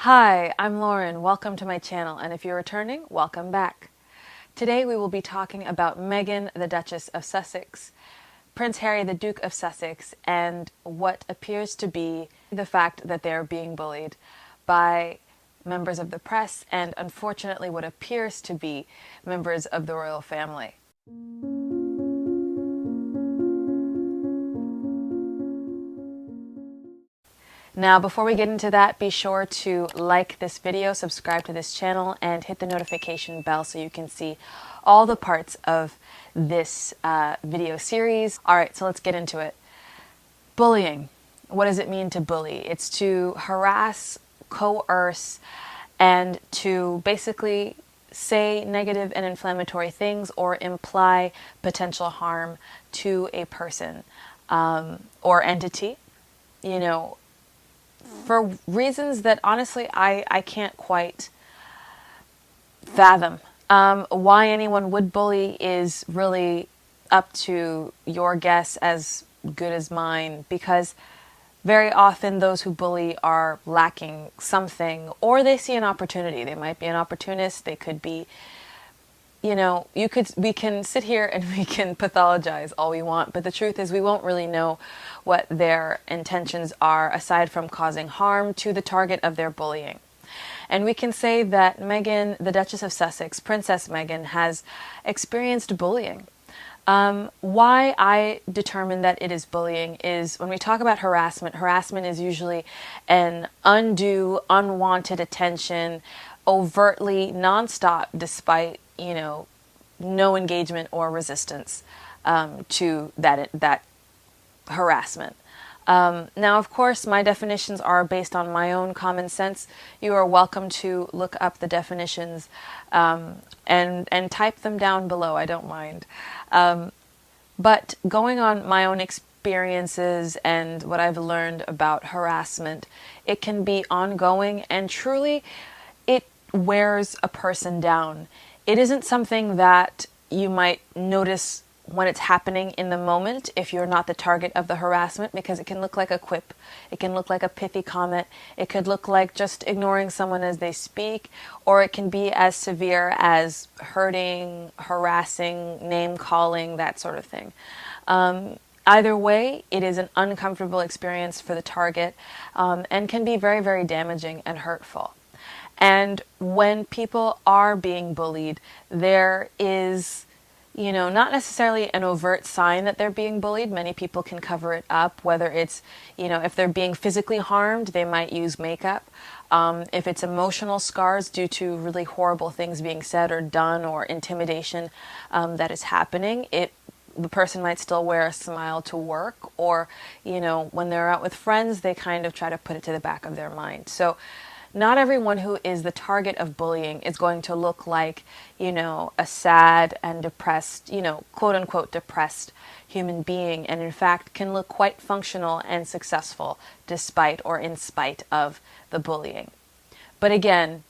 Hi, I'm Lauren. Welcome to my channel, and if you're returning, welcome back. Today we will be talking about Meghan, the Duchess of Sussex, Prince Harry, the Duke of Sussex, and what appears to be the fact that they're being bullied by members of the press and, unfortunately, what appears to be members of the royal family. Now, before we get into that, be sure to like this video, subscribe to this channel, and hit the notification bell so you can see all the parts of this video series. All right, so let's get into it. Bullying. What does it mean to bully? It's to harass, coerce, and to basically say negative and inflammatory things or imply potential harm to a person or entity. You know, for reasons that honestly I can't quite fathom. Why anyone would bully is really up to your guess as good as mine, because very often those who bully are lacking something, or they see an opportunity. They might be an opportunist, they could be, you know, we can sit here and we can pathologize all we want, but the truth is we won't really know what their intentions are aside from causing harm to the target of their bullying. And we can say that Meghan, the Duchess of Sussex, Princess Meghan, has experienced bullying. Why I determine that it is bullying is when we talk about harassment, harassment is usually an undue, unwanted attention, overtly nonstop, despite, you know, no engagement or resistance to that harassment. Now, of course, my definitions are based on my own common sense. You are welcome to look up the definitions and type them down below. I don't mind. But going on my own experiences and what I've learned about harassment, it can be ongoing and truly it wears a person down. It isn't something that you might notice when it's happening in the moment if you're not the target of the harassment, because it can look like a quip, it can look like a pithy comment, it could look like just ignoring someone as they speak, or it can be as severe as hurting, harassing, name-calling, that sort of thing. Either way, it is an uncomfortable experience for the target and can be very, very damaging and hurtful. And when people are being bullied, there is, you know, not necessarily an overt sign that they're being bullied. Many people can cover it up, whether it's, you know, if they're being physically harmed, they might use makeup. If it's emotional scars due to really horrible things being said or done or intimidation that is happening, the person might still wear a smile to work, or, you know, when they're out with friends, they kind of try to put it to the back of their mind. So not everyone who is the target of bullying is going to look like, you know, a sad and depressed, you know, quote unquote depressed human being, and in fact can look quite functional and successful despite or in spite of the bullying. But again,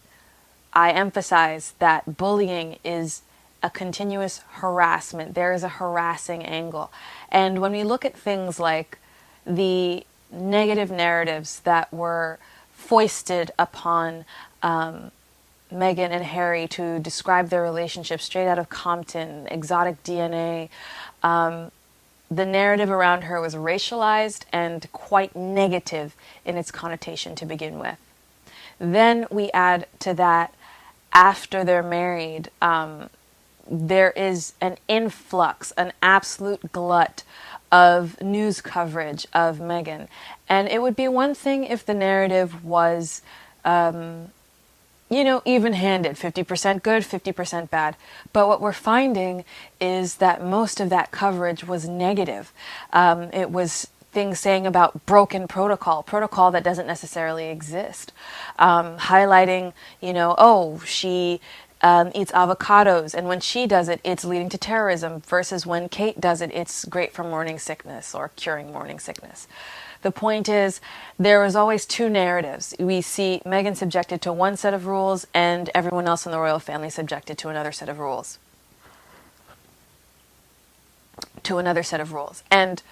I emphasize that bullying is a continuous harassment. There is a harassing angle. And when we look at things like the negative narratives that were foisted upon Meghan and Harry to describe their relationship straight out of Compton, exotic DNA, the narrative around her was racialized and quite negative in its connotation to begin with. Then we add to that, after they're married, there is an influx, an absolute glut of news coverage of Meghan. And it would be one thing if the narrative was, you know, even-handed, 50% good, 50% bad. But what we're finding is that most of that coverage was negative. It was things saying about broken protocol that doesn't necessarily exist. Highlighting, you know, oh, she eats avocados, and when she does it, it's leading to terrorism, versus when Kate does it, it's great for morning sickness or curing morning sickness. The point is, there is always two narratives. We see Meghan subjected to one set of rules and everyone else in the royal family subjected to another set of rules. And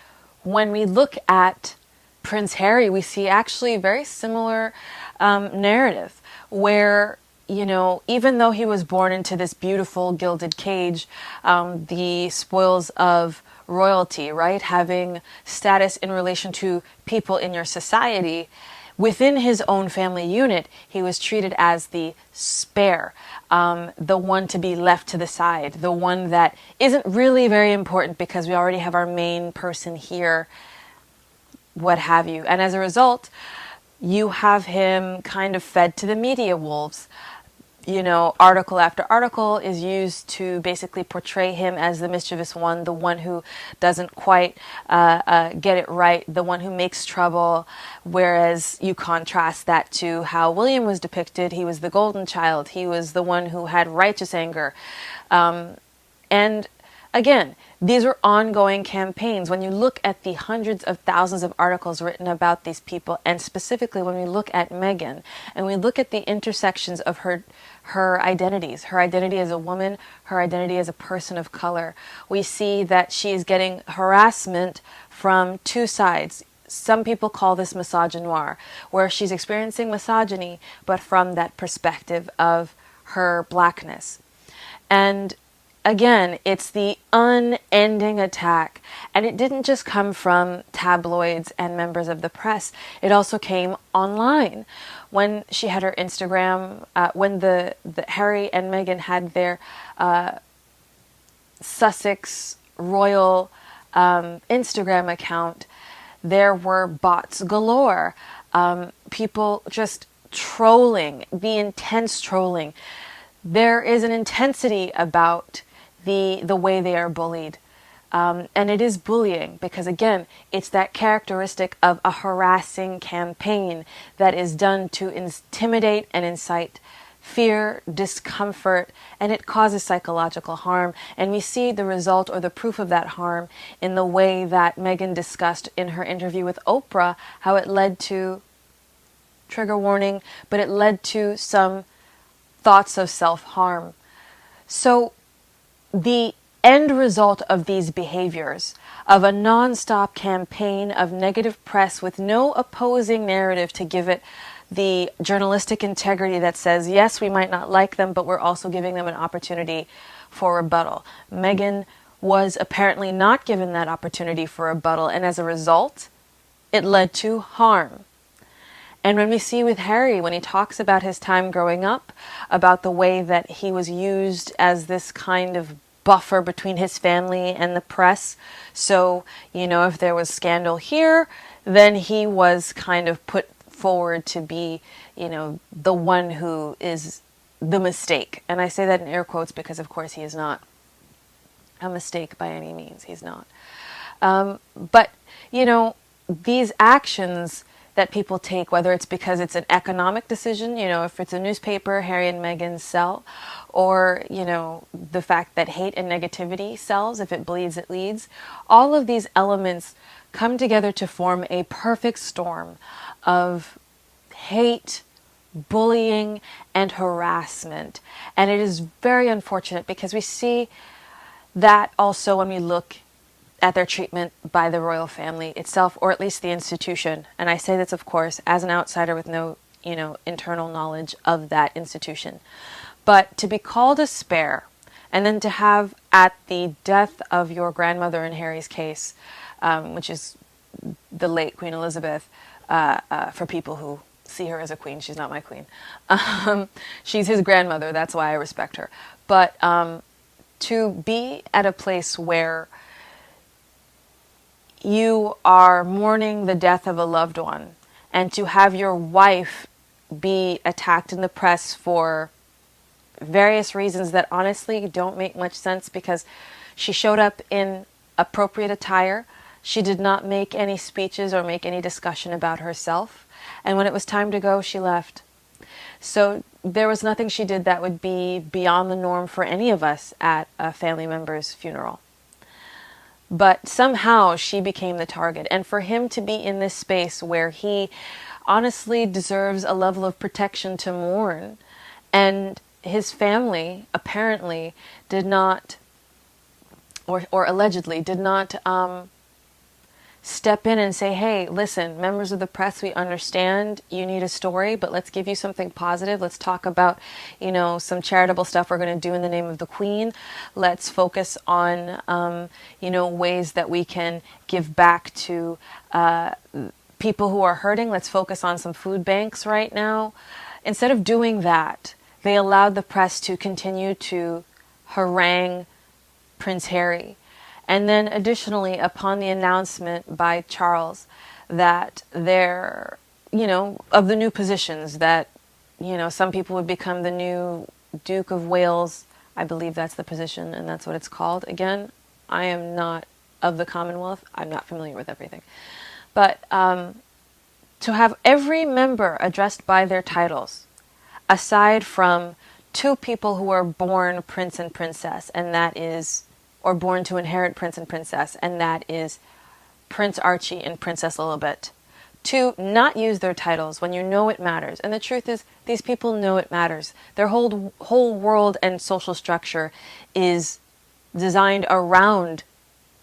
when we look at Prince Harry, we see actually very similar narrative where, you know, even though he was born into this beautiful gilded cage, the spoils of royalty, right? Having status in relation to people in your society, within his own family unit, he was treated as the spare, the one to be left to the side, the one that isn't really very important because we already have our main person here, what have you. And as a result, you have him kind of fed to the media wolves. You know, article after article is used to basically portray him as the mischievous one, the one who doesn't quite get it right, the one who makes trouble. Whereas you contrast that to how William was depicted. He was the golden child. He was the one who had righteous anger. And again, these are ongoing campaigns. When you look at the hundreds of thousands of articles written about these people, and specifically when we look at Meghan, and we look at the intersections of her identities, her identity as a woman, her identity as a person of color, we see that she is getting harassment from two sides. Some people call this misogynoir, where she's experiencing misogyny, but from that perspective of her blackness. And again, it's the unending attack. And it didn't just come from tabloids and members of the press. It also came online. When she had her Instagram, when the Harry and Meghan had their Sussex royal Instagram account, there were bots galore. People just trolling, the intense trolling. There is an intensity about the way they are bullied. And it is bullying because, again, it's that characteristic of a harassing campaign that is done to intimidate and incite fear, discomfort, and it causes psychological harm. And we see the result or the proof of that harm in the way that Meghan discussed in her interview with Oprah, how it led to, trigger warning, but it led to some thoughts of self-harm. So the end result of these behaviors, of a non-stop campaign of negative press with no opposing narrative to give it the journalistic integrity that says, yes, we might not like them, but we're also giving them an opportunity for rebuttal. Meghan was apparently not given that opportunity for rebuttal, and as a result, it led to harm. And when we see with Harry, when he talks about his time growing up, about the way that he was used as this kind of buffer between his family and the press. So, you know, if there was scandal here, then he was kind of put forward to be, you know, the one who is the mistake. And I say that in air quotes because, of course, he is not a mistake by any means. He's not. But, you know, these actions that people take, whether it's because it's an economic decision, you know, if it's a newspaper, Harry and Meghan sell, or, you know, the fact that hate and negativity sells, if it bleeds, it leads. All of these elements come together to form a perfect storm of hate, bullying, and harassment. And it is very unfortunate because we see that also when we look at their treatment by the royal family itself, or at least the institution. And I say this, of course, as an outsider with no, you know, internal knowledge of that institution. But to be called a spare, and then to have at the death of your grandmother in Harry's case, which is the late Queen Elizabeth, for people who see her as a queen, she's not my queen. She's his grandmother, that's why I respect her. But to be at a place where you are mourning the death of a loved one, and to have your wife be attacked in the press for various reasons that honestly don't make much sense, because she showed up in appropriate attire. She did not make any speeches or make any discussion about herself. And when it was time to go, she left. So there was nothing she did that would be beyond the norm for any of us at a family member's funeral. But somehow she became the target. And for him to be in this space where he honestly deserves a level of protection to mourn, and his family apparently did not, or allegedly did not step in and say, hey, listen, members of the press, we understand you need a story, but let's give you something positive. Let's talk about, some charitable stuff we're going to do in the name of the Queen. Let's focus on, ways that we can give back to people who are hurting. Let's focus on some food banks right now. Instead of doing that, they allowed the press to continue to harangue Prince Harry. And then additionally, upon the announcement by Charles that of the new positions that, some people would become the new Duke of Wales. I believe that's the position and that's what it's called. Again, I am not of the Commonwealth. I'm not familiar with everything. But to have every member addressed by their titles, aside from two people who are born prince and princess, and that is, or born to inherit prince and princess, and that is Prince Archie and Princess Lilibet, to not use their titles when you know it matters. And the truth is, these people know it matters. Their whole world and social structure is designed around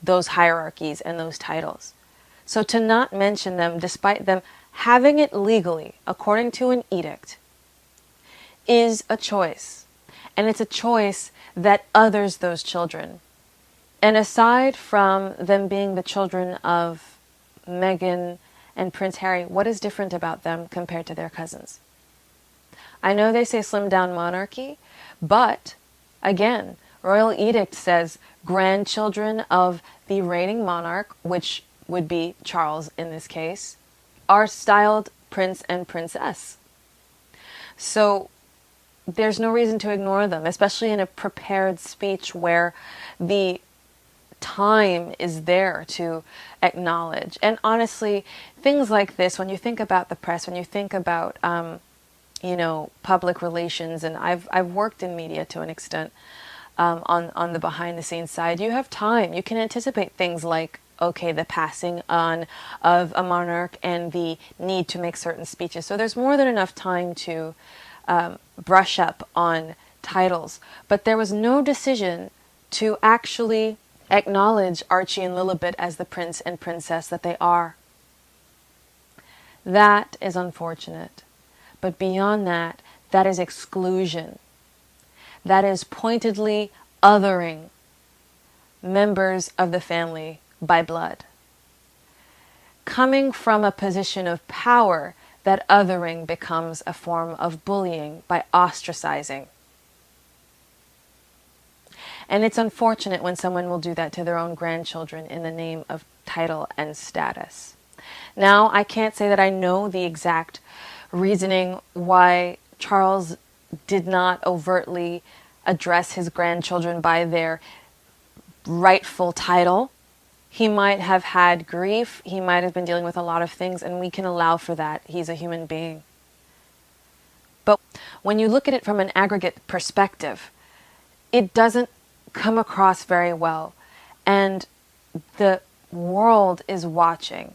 those hierarchies and those titles. So to not mention them, despite them having it legally, according to an edict, is a choice. And it's a choice that others those children. And aside from them being the children of Meghan and Prince Harry, what is different about them compared to their cousins? I know they say slim down monarchy, but again, Royal Edict says grandchildren of the reigning monarch, which would be Charles in this case, are styled prince and princess. So there's no reason to ignore them, especially in a prepared speech where the time is there to acknowledge. And honestly, things like this, when you think about the press, when you think about, public relations, and I've worked in media to an extent on the behind the scenes side, you have time. You can anticipate things like, okay, the passing on of a monarch and the need to make certain speeches. So there's more than enough time to brush up on titles. But there was no decision to actually acknowledge Archie and Lilibet as the prince and princess that they are. That is unfortunate. But beyond that, that is exclusion. That is pointedly othering members of the family by blood. Coming from a position of power, that othering becomes a form of bullying by ostracizing. And it's unfortunate when someone will do that to their own grandchildren in the name of title and status. Now, I can't say that I know the exact reasoning why Charles did not overtly address his grandchildren by their rightful title. He might have had grief. He might have been dealing with a lot of things, and we can allow for that. He's a human being. But when you look at it from an aggregate perspective, it doesn't come across very well. And the world is watching,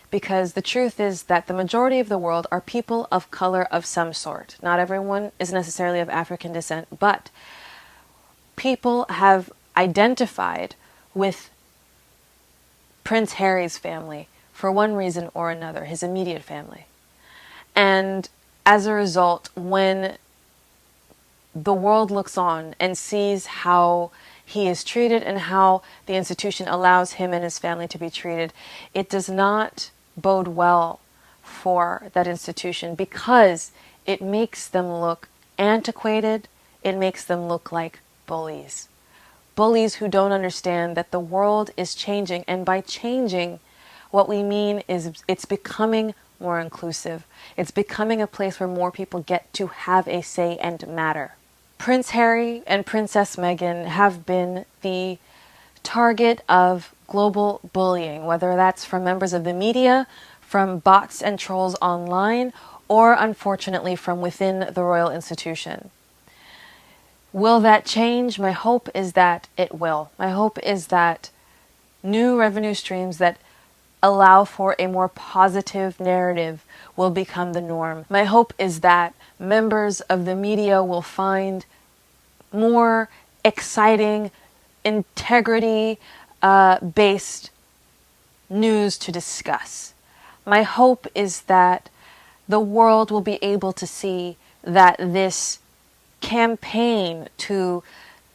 because the truth is that the majority of the world are people of color of some sort. Not everyone is necessarily of African descent, but people have identified with Prince Harry's family for one reason or another, his immediate family. And as a result, when the world looks on and sees how he is treated and how the institution allows him and his family to be treated, it does not bode well for that institution, because it makes them look antiquated. It makes them look like bullies. Bullies who don't understand that the world is changing, and by changing, what we mean is it's becoming more inclusive. It's becoming a place where more people get to have a say and matter. Prince Harry and Princess Meghan have been the target of global bullying, whether that's from members of the media, from bots and trolls online, or unfortunately from within the royal institution. Will that change? My hope is that it will. My hope is that new revenue streams that allow for a more positive narrative will become the norm. My hope is that members of the media will find more exciting, integrity based news to discuss. My hope is that the world will be able to see that this campaign to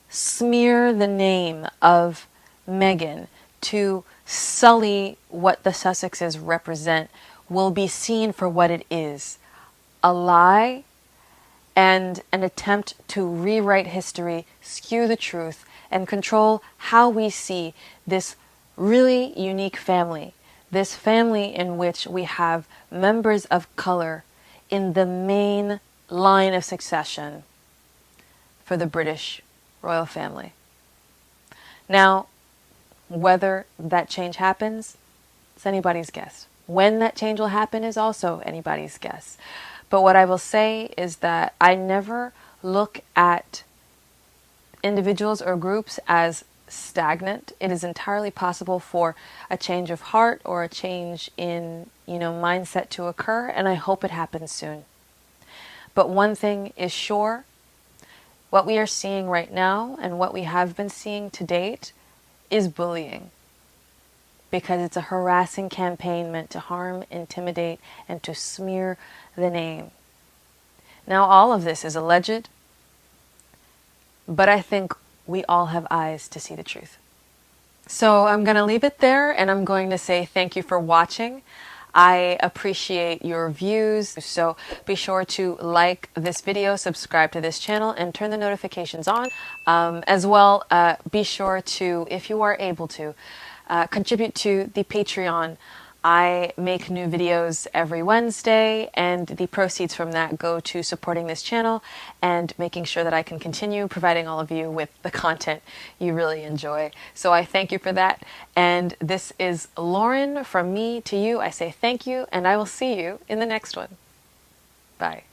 smear the name of Meghan, to sully what the Sussexes represent, will be seen for what it is: a lie and an attempt to rewrite history, skew the truth, and control how we see this really unique family. This family in which we have members of color in the main line of succession for the British royal family. Now, whether that change happens, it's anybody's guess. When that change will happen is also anybody's guess. But what I will say is that I never look at individuals or groups as stagnant. It is entirely possible for a change of heart or a change in, mindset to occur, and I hope it happens soon. But one thing is sure, what we are seeing right now and what we have been seeing to date is bullying, because it's a harassing campaign meant to harm, intimidate, and to smear the name. Now, all of this is alleged, but I think we all have eyes to see the truth. So I'm going to leave it there, and I'm going to say thank you for watching. I appreciate your views, so be sure to like this video, subscribe to this channel, and turn the notifications on. As well, be sure to, if you are able to, contribute to the Patreon. I make new videos every Wednesday, and the proceeds from that go to supporting this channel and making sure that I can continue providing all of you with the content you really enjoy. So I thank you for that. And this is Lauren. From me to you, I say thank you, and I will see you in the next one. Bye.